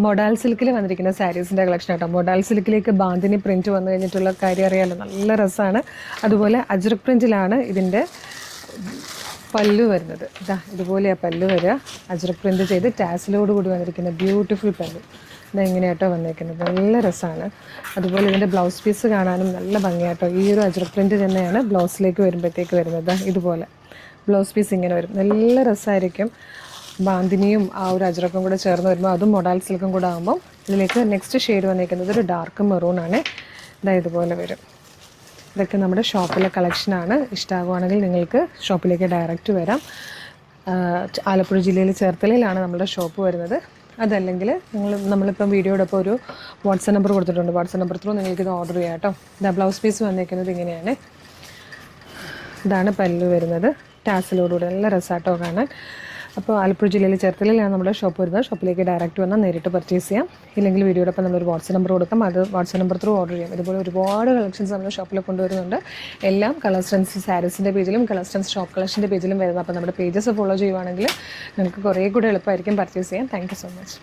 Modal സിൽക്കിൽ വന്നിരിക്കുന്ന സാരീസിൻ്റെ collection കേട്ടോ. മൊഡാൽ സിൽക്കിലേക്ക് ബാന്തിനി പ്രിൻറ്റ് വന്നു കഴിഞ്ഞിട്ടുള്ള കാര്യം അറിയാമല്ലോ, നല്ല രസമാണ്. അതുപോലെ അജ്രക് പ്രിൻറ്റിലാണ് ഇതിൻ്റെ പല്ലു വരുന്നത്. ഇതുപോലെയാണ് പല്ലു വരിക. അജ്രക് പ്രിൻറ്റ് ചെയ്ത് ടാസിലോട് കൂടി വന്നിരിക്കുന്ന ബ്യൂട്ടിഫുൾ പല്ലു. ഇതെങ്ങനെയാട്ടോ വന്നേക്കുന്നത്, നല്ല രസമാണ്. അതുപോലെ ഇതിൻ്റെ ബ്ലൗസ് പീസ് കാണാനും നല്ല ഭംഗിയാട്ടോ. ഈ ഒരു അജ്രക് പ്രിൻറ്റ് തന്നെയാണ് ബ്ലൗസിലേക്ക് വരുമ്പോഴത്തേക്ക് വരുന്നത്. ഇതുപോലെ ബ്ലൗസ് പീസ് ഇങ്ങനെ വരും, നല്ല രസമായിരിക്കും. ബാന്തിനിയും ആ ഒരു അജ്രക്കും കൂടെ ചേർന്ന് വരുമ്പോൾ, അതും മൊഡാൽ സിൽക്കും കൂടെ ആകുമ്പോൾ ഇതിലേക്ക് നെക്സ്റ്റ് ഷെയ്ഡ് വന്നിരിക്കുന്നത് ഒരു ഡാർക്ക് മെറൂണാണ്. ഇതുപോലെ വരും. ഇതൊക്കെ നമ്മുടെ ഷോപ്പിലെ കളക്ഷനാണ്. ഇഷ്ടമാകുവാണെങ്കിൽ നിങ്ങൾക്ക് ഷോപ്പിലേക്ക് ഡയറക്റ്റ് വരാം. ആലപ്പുഴ ജില്ലയിൽ ചേർത്തലയിലാണ് നമ്മുടെ ഷോപ്പ് വരുന്നത്. അതല്ലെങ്കിൽ നമ്മളിപ്പം വീഡിയോടൊപ്പം ഒരു വാട്സപ്പ് നമ്പർ കൊടുത്തിട്ടുണ്ട്. വാട്സപ്പ് നമ്പർ ത്രൂ നിങ്ങൾക്കിത് ഓർഡർ ചെയ്യാം കേട്ടോ. ബ്ലൗസ് പീസ് വന്നിരിക്കുന്നത് ഇങ്ങനെയാണ്. ഇതാണ് പല്ലു വരുന്നത്, ടാസിലോടുകൂടി. നല്ല രസമാട്ടോ കാണാൻ. അപ്പോൾ ആലപ്പുഴ ജില്ലയിൽ ചേർത്തലയിലാണ് നമ്മുടെ ഷോപ്പ് വരുന്നത്. ഷോപ്പിലേക്ക് ഡയറക്റ്റ് വന്നാൽ നേരിട്ട് പർച്ചേസ് ചെയ്യാം. ഇല്ലെങ്കിൽ വീഡിയോടൊപ്പം നമ്മളൊരു വാട്സപ്പ് നമ്പർ കൊടുക്കാം, അത് വാട്സപ്പ് നമ്പർ ത്രൂ ഓർഡർ ചെയ്യാം. ഇതുപോലെ ഒരുപാട് കളക്ഷൻസ് നമ്മൾ ഷോപ്പിൽ കൊണ്ടുവരുന്നുണ്ട്. എല്ലാം കളർ സ്റ്റൻസ് സാരീസിൻ്റെ പേജിലും കളർ സ്റ്റൻസ് ഷോപ്പ് കളക്ഷൻ്റെ പേജിലും വരുന്നത്. അപ്പോൾ നമ്മുടെ പേജസ് ഫോളോ ചെയ്യുവാണെങ്കിൽ നിങ്ങൾക്ക് കുറേ കൂടെ എളുപ്പമായിരിക്കും പർച്ചേസ് ചെയ്യാൻ. Thank you so much.